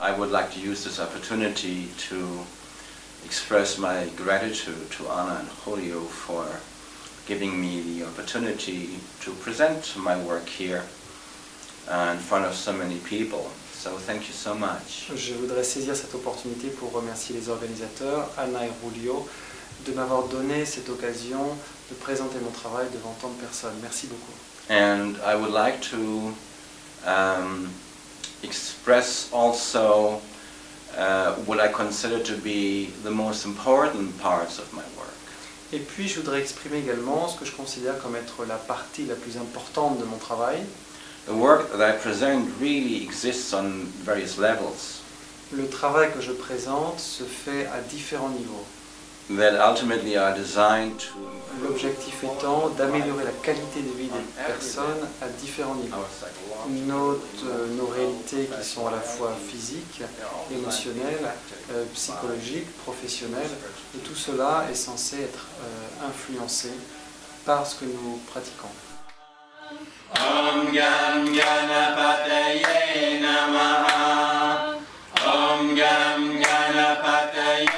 I would like to use this opportunity to express my gratitude to Anna and Julio for giving me the opportunity to present my work here in front of so many people. So thank you so much. Je voudrais saisir cette opportunité pour remercier les organisateurs, Anna et Julio, de m'avoir donné cette occasion de présenter mon travail devant tant de personnes. Merci beaucoup. And I would like to express also what I consider to be the most important parts of my work. Et puis je voudrais exprimer également ce que je considère comme être la partie la plus importante de mon travail. The work that I present really exists on various levels. Le travail que je présente se fait à différents niveaux. That ultimately are designed to L'objectif étant d'améliorer la qualité de vie des personnes à différents niveaux. Nos réalités qui sont à la fois physiques, émotionnelles, psychologiques, professionnelles, et tout cela est censé être influencé par ce que nous pratiquons. Om Gam Ganapataye Namaha. Om Gam Ganapataye.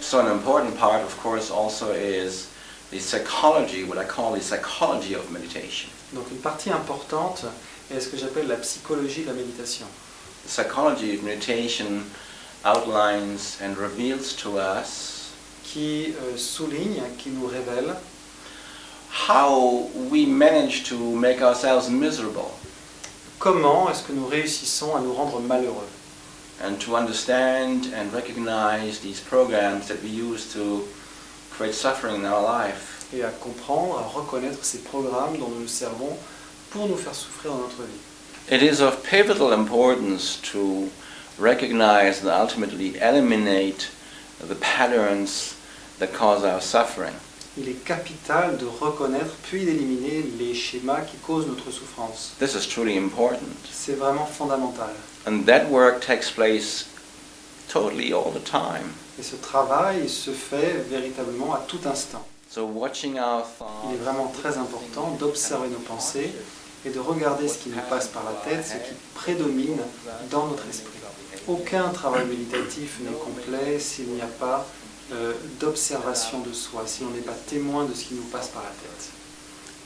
So an important part, of course, also is the psychology, what I call the psychology of meditation. Donc une partie importante est ce que j'appelle la psychologie de la méditation. The psychology of meditation outlines and reveals to us qui souligne, qui nous révèle how we manage to make ourselves miserable. Comment est-ce que nous réussissons à nous rendre malheureux. And to understand and recognize these programs that we use to create suffering in our life. Et à comprendre, à reconnaître ces programmes dont nous nous servons pour nous faire souffrir dans notre vie. It is of pivotal importance to recognize and ultimately eliminate the patterns that cause our suffering. Il est capital de reconnaître puis d'éliminer les schémas qui causent notre souffrance. This is truly important. C'est vraiment fondamental. And that work takes place totally all the time. Et ce travail se fait véritablement à tout instant. So watching our Il est thoughts, vraiment très important d'observer nos pensées et de regarder ce qui nous passe par la tête, ce qui prédomine dans notre esprit. Aucun travail méditatif n'est complet s'il n'y a pas d'observation de soi, si on n'est pas témoin de ce qui nous passe par la tête.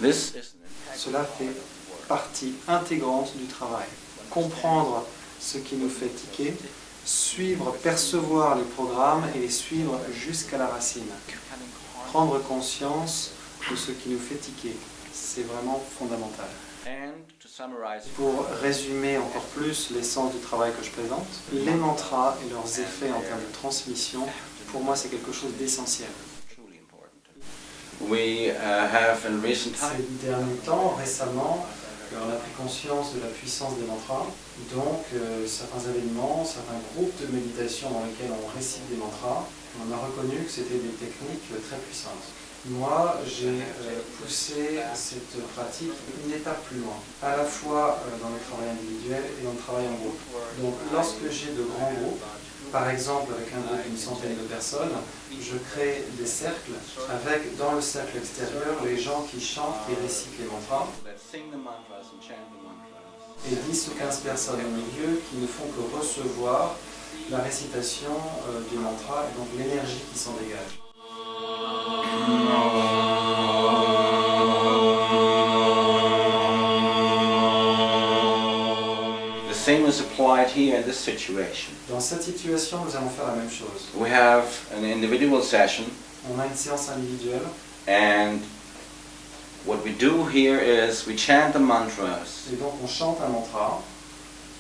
this is Cela fait partie intégrante du travail. Comprendre ce qui nous fait tiquer, suivre, percevoir les programmes et les suivre jusqu'à la racine. Prendre conscience de ce qui nous fait tiquer, c'est vraiment fondamental. and to summarize Pour résumer encore plus l'essence du travail que je présente, les mantras et leurs effets en termes de transmission, pour moi c'est quelque chose d'essentiel. truly important. We have in recent Ces times derniers temps, récemment, on a pris conscience de la puissance des mantras. Donc certains événements, certains groupes de méditation dans lesquels on récite des mantras, on a reconnu que c'était des techniques très puissantes. Moi, j'ai poussé cette pratique une étape plus loin, à la fois dans le travail individuel et dans le travail en groupe. Donc lorsque j'ai de grands groupes, par exemple avec un groupe d'une centaine de personnes, je crée des cercles avec dans le cercle extérieur les gens qui chantent et récitent les mantras that sing the mantras and chant the mantras. et 10 ou 15 personnes au milieu qui ne font que recevoir la récitation du mantra et donc l'énergie qui s'en dégage. The same is applied here in this situation. Dans cette situation, nous allons faire la même chose. We have an individual session, On a une séance individuelle and what we do here is we chant the mantras et donc on chante un mantra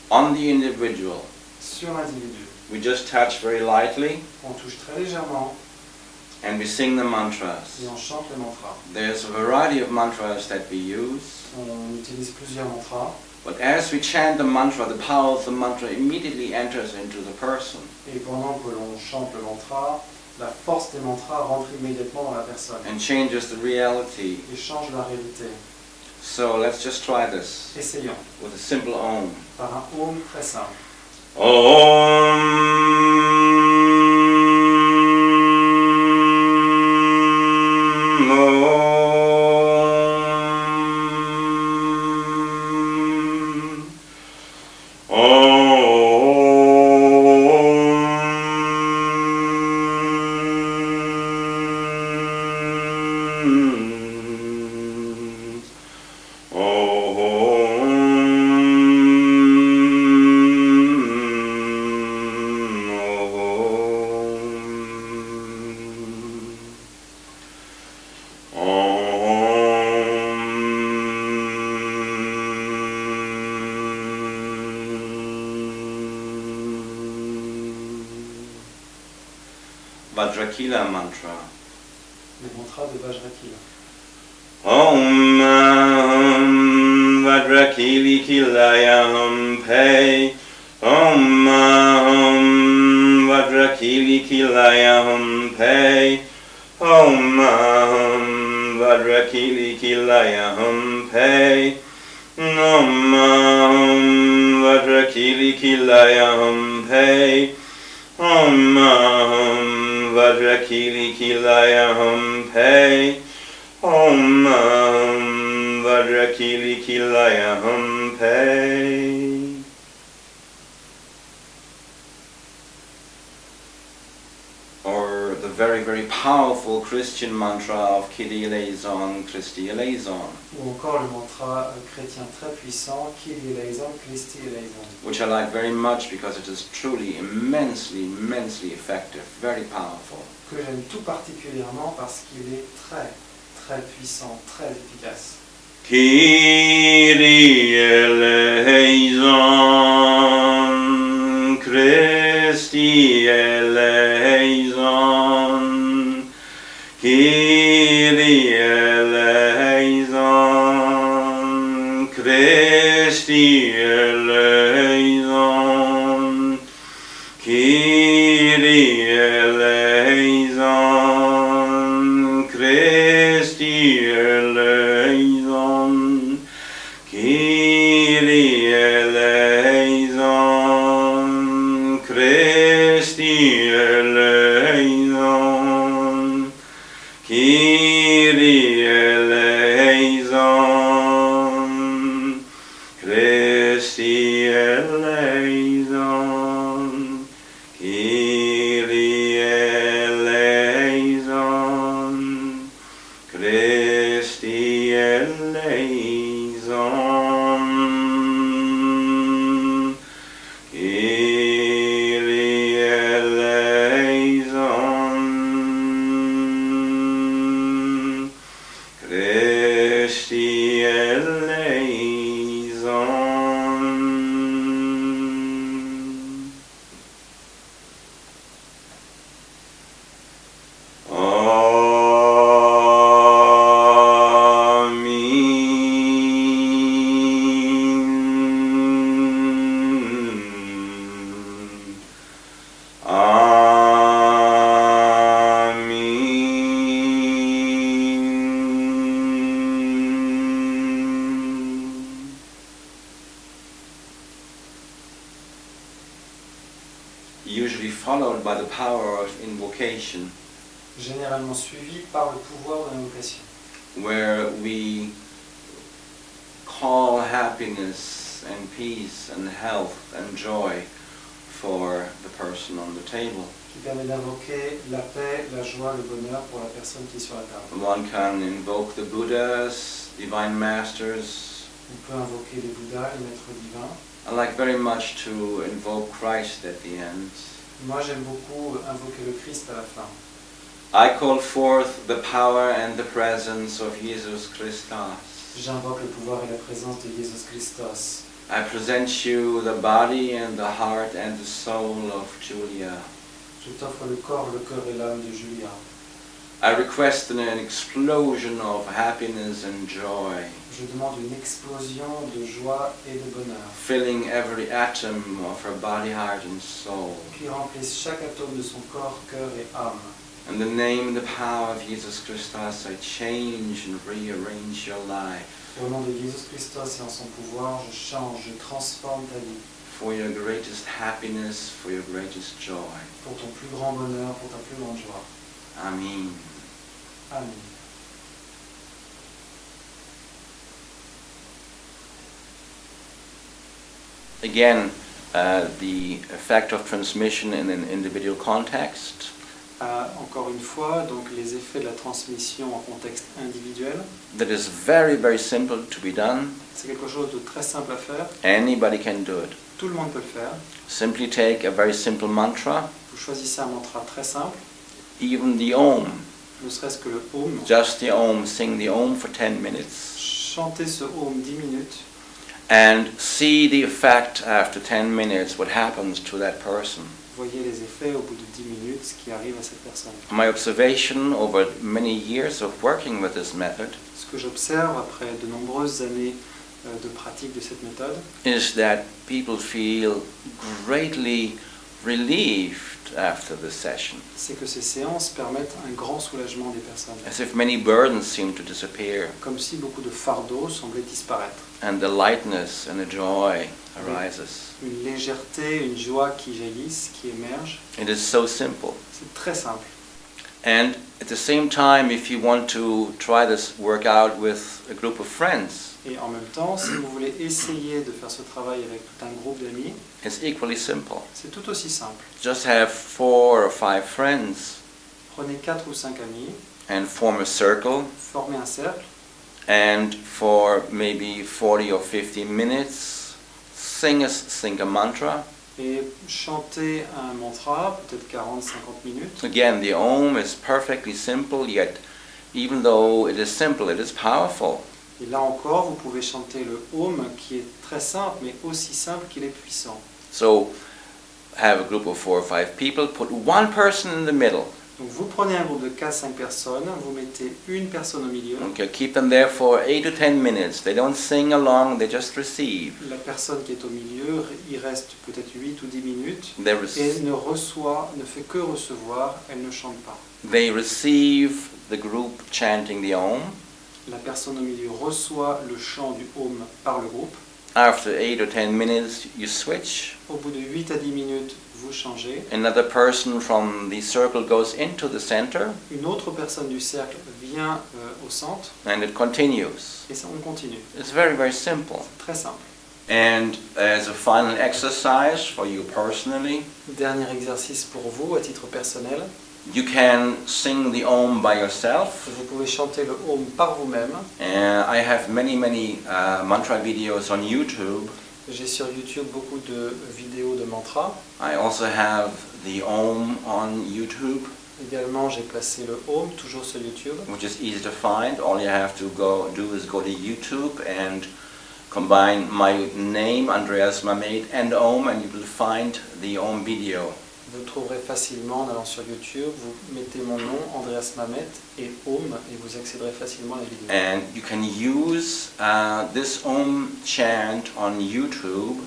on the individual. sur l'individu. We just touch very lightly On touche très légèrement and we sing the mantras. et on chante le mantra. There's a variety of mantras that we use, On utilise plusieurs mantras but as we chant the mantra, the power of the mantra immediately enters into the person. et pendant que l'on chante le mantra, la force des mantras rentre immédiatement dans la personne And changes the reality. et change la réalité. So let's just try this Essayons with a simple Om. par un Om très simple. Om. Vajrakila mantra. le mantra de Vajrakila. Om Vajrakili Kilaya Hum Pe. Om Vajrakili Kilaya Hum Pe. Om Vajrakili Kilaya Hum Pe. Om Vajrakili Kilaya Hum Pe. Om Vajrakili Kilaya Hum Pe. Om Vajrakili Kilaya Hum Pe. Or the very, very powerful Christian mantra of Kyrie eleison, Christi eleison, Ou encore le mantra chrétien très puissant, Kyrie eleison, Christi eleison. which I like very much because it is truly immensely, immensely effective, very powerful. Que j'aime tout particulièrement parce qu'il est très, très puissant, très efficace. Kyrie eleison, Christi eleison, Kyrie eleison, Christi eleison, Kyrie eleison, Christi eleison, Kyrie eleison, Christi eleison, Kyrie eleison, Christi eleison, Kyrie eleison, Christi eleison, Kyrie eleison, Christi eleison. Usually followed by the power of invocation, Généralement suivi par le pouvoir de l'invocation, where we call happiness and peace and health and joy for the person on the table. qui permet d'invoquer la paix, la joie, le bonheur pour la personne qui est sur la table. One can invoke the Buddhas, divine masters. On peut invoquer les Bouddhas, les maîtres divins. I like very much to invoke Christ at the end. Moi j'aime beaucoup invoquer le Christ à la fin. I call forth the power and the presence of Jesus Christus. J'invoque le pouvoir et la présence de Jésus Christos. I present you the body and the heart and the soul of Julia. Je t'offre le corps, le cœur et l'âme de Julia. I request an explosion of happiness and joy, Je demande une explosion de joie et de bonheur filling every atom of her body, heart and soul. qui remplisse chaque atome de son corps, cœur et âme. In the name and the power of Jesus Christus, I change and rearrange your life Au nom de Jésus Christos et en son pouvoir, je change, je transforme ta vie for your greatest happiness, for your greatest joy. pour ton plus grand bonheur, pour ta plus grande joie. Amen. Amen. Again, the effect of transmission in an individual context. Encore une fois, donc les effets de la transmission en contexte individuel, That is very, very simple to be done. c'est quelque chose de très simple à faire. Anybody can do it. Tout le monde peut le faire. Simply take a very simple mantra, Vous choisissez un mantra très simple, even the Om. ne serait-ce que le Om. Just the Om. Sing the Om for 10 minutes. Chantez ce Om 10 minutes And see the effect after 10 minutes, what happens to that person. voyez les effets au bout de 10 minutes, ce qui arrive à cette personne. My observation over many years of working with this method Ce que j'observe après de nombreuses années de pratique de cette méthode, is that people feel greatly relieved after the session, c'est que ces séances permettent un grand soulagement des personnes, as if many burdens seem to disappear, comme si beaucoup de fardeaux semblaient disparaître. and the lightness and the joy arises. Une légèreté, une joie qui jaillissent, qui émergent. It is so simple. C'est très simple. And at the same time, if you want to try this workout with a group of friends, Et en même temps, si vous voulez essayer de faire ce travail avec tout un groupe d'amis, it's equally simple. c'est tout aussi simple. Just have 4 or 5 friends Prenez 4 ou 5 amis, and form a circle, formez un cercle, and for maybe 40 or 50 minutes, sing a mantra. et chantez un mantra, peut-être 40-50 minutes. Again, the Om is perfectly simple, yet even though it is simple, it is powerful. Et là encore, vous pouvez chanter le Om qui est très simple, mais aussi simple qu'il est puissant. So have a group of 4 or 5 people, put one person in the middle. Donc vous prenez un groupe de 4-5 personnes, vous mettez une personne au milieu. Okay, keep them there for 8 to 10 minutes. They don't sing along, they just receive. La personne qui est au milieu, il reste peut-être 8 ou 10 minutes They, et ne fait que recevoir, elle ne chante pas. they receive the group chanting the Om. La personne au milieu reçoit le chant du Om par le groupe. After 8 or 10 minutes, you switch. Au bout de 8 à 10 minutes, vous changez. Another person from the circle goes into the center, Une autre personne du cercle vient au centre and it continues. et ça, on continue. It's very, very simple. Très simple. And as a final exercise for you personally, Dernier exercice pour vous, à titre personnel. you can sing the Om by yourself. Vous pouvez chanter le Om par vous-même. I have many mantra videos on YouTube. J'ai sur YouTube beaucoup de vidéos de mantras. I also have the Om on YouTube, Également, j'ai placé le Om toujours sur YouTube. which is easy to find. All you have to do is go to YouTube and combine my name, Andreas Mamet, and Om, and you will find the Om video. Vous le trouverez facilement en allant sur YouTube. Vous mettez mon nom, Andreas Mamet, et Om, et vous accéderez facilement à la vidéo. And you can use this Om chant on YouTube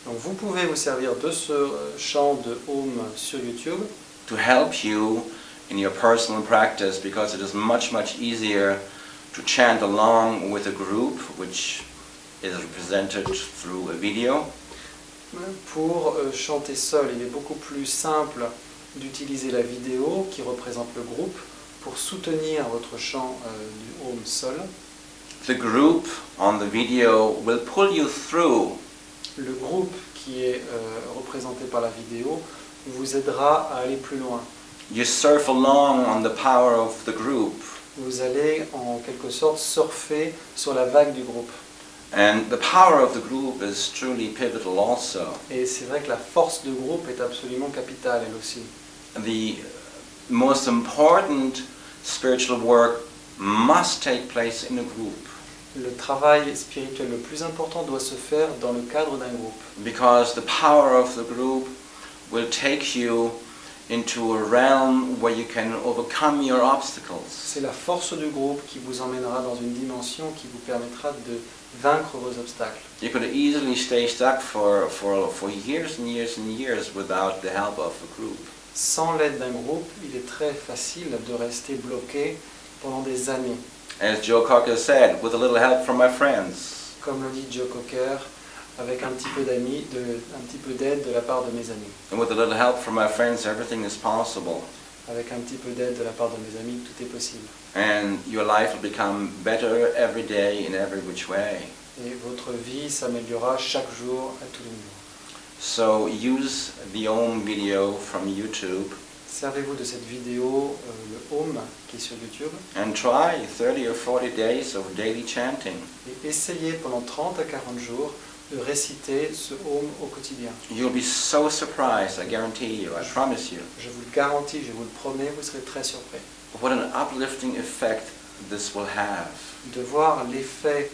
Donc vous pouvez vous servir de ce chant de Om sur YouTube to help you in your personal practice, because it is much easier to chant along with a group, which is represented through a video. pour chanter seul. Il est beaucoup plus simple d'utiliser la vidéo qui représente le groupe pour soutenir votre chant du Om seul. The group on the video will pull you through. Le groupe qui est représenté par la vidéo vous aidera à aller plus loin. You surf along on the power of the group. Vous allez en quelque sorte surfer sur la vague du groupe. And the power of the group is truly pivotal also. Et c'est vrai que la force du groupe est absolument capitale elle aussi. The most important spiritual work must take place in a group, Le travail spirituel le plus important doit se faire dans le cadre d'un groupe. because the power of the group will take you into a realm where you can overcome your obstacles. C'est la force du groupe qui vous emmènera dans une dimension qui vous permettra de vaincre vos obstacles. You could easily stay stuck for years and years and years without the help of a group. Sans l'aide d'un groupe, il est très facile de rester bloqué pendant des années. As Joe Cocker said, with a little help from my friends. Comme le dit Joe Cocker, avec un petit peu d'aide de la part de mes amis. And with a little help from my friends, everything is possible. Avec un petit peu d'aide de la part de mes amis, tout est possible. And your life will become better every day in every which way. Et votre vie s'améliorera chaque jour à tous les niveaux. So use the Om video from YouTube Servez-vous de cette vidéo, le Om, qui est sur YouTube, and try 30 or 40 days of daily chanting. et essayez pendant 30 à 40 jours de réciter ce Om au quotidien. You'll be so surprised, I guarantee you, I promise you. Je vous le garantis, je vous le promets, vous serez très surpris What an uplifting effect this will have. de voir l'effet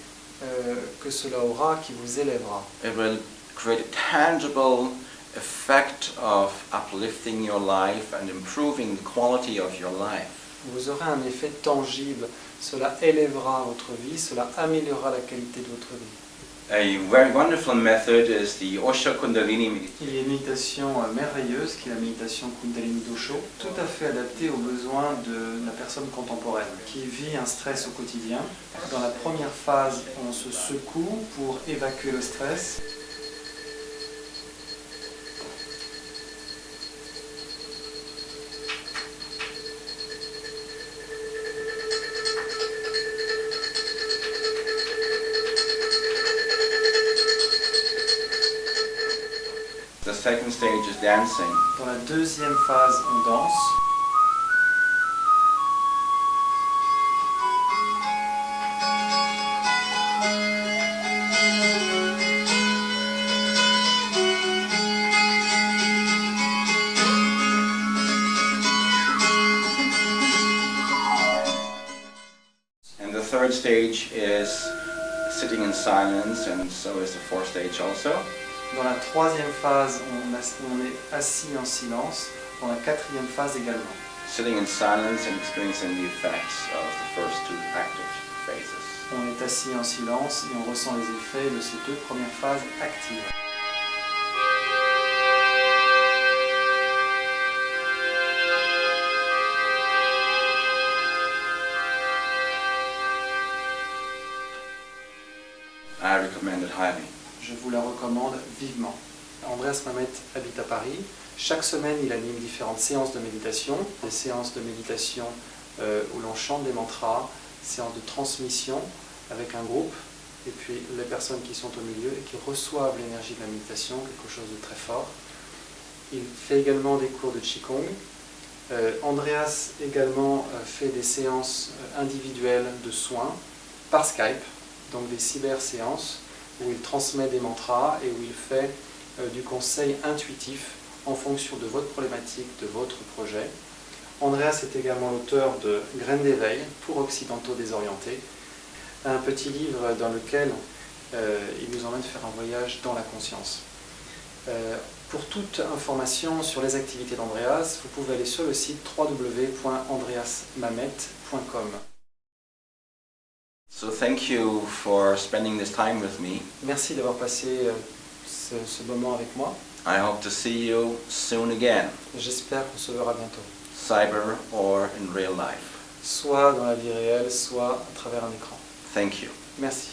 que cela aura qui vous élèvera. It will create a tangible effect of uplifting your life and improving the quality of your life. Vous aurez un effet tangible, cela élèvera votre vie, cela améliorera la qualité de votre vie. A very wonderful method is the Osho Kundalini meditation. Il y a une méditation merveilleuse qui est la méditation Kundalini d'Osho, tout à fait adaptée aux besoins de la personne contemporaine qui vit un stress au quotidien. Dans la première phase, on se secoue pour évacuer le stress. The second stage is dancing. Dans la deuxième phase, on danse. And the third stage is sitting in silence, and so is the fourth stage also. Dans la troisième phase, on est assis en silence. Dans la quatrième phase également. Sitting in silence and experiencing the effects of the first two active phases. On est assis en silence et on ressent les effets de ces deux premières phases actives. I recommend it highly. Je vous la recommande vivement. Andreas Mamet habite à Paris. Chaque semaine, il anime différentes séances de méditation. Des séances de méditation où l'on chante des mantras, séances de transmission avec un groupe, et puis les personnes qui sont au milieu et qui reçoivent l'énergie de la méditation, quelque chose de très fort. Il fait également des cours de Qigong. Andreas également fait des séances individuelles de soins par Skype, donc des cyber-séances où il transmet des mantras et où il fait du conseil intuitif en fonction de votre problématique, de votre projet. Andreas est également l'auteur de Graines d'éveil pour occidentaux désorientés, un petit livre dans lequel il nous emmène faire un voyage dans la conscience. Pour toute information sur les activités d'Andreas, vous pouvez aller sur le site www.andreasmamet.com. So thank you for spending this time with me. Merci d'avoir passé ce moment avec moi. I hope to see you soon again, J'espère qu'on se verra bientôt, cyber or in real life. soit dans la vie réelle, soit à travers un écran. Thank you. Merci.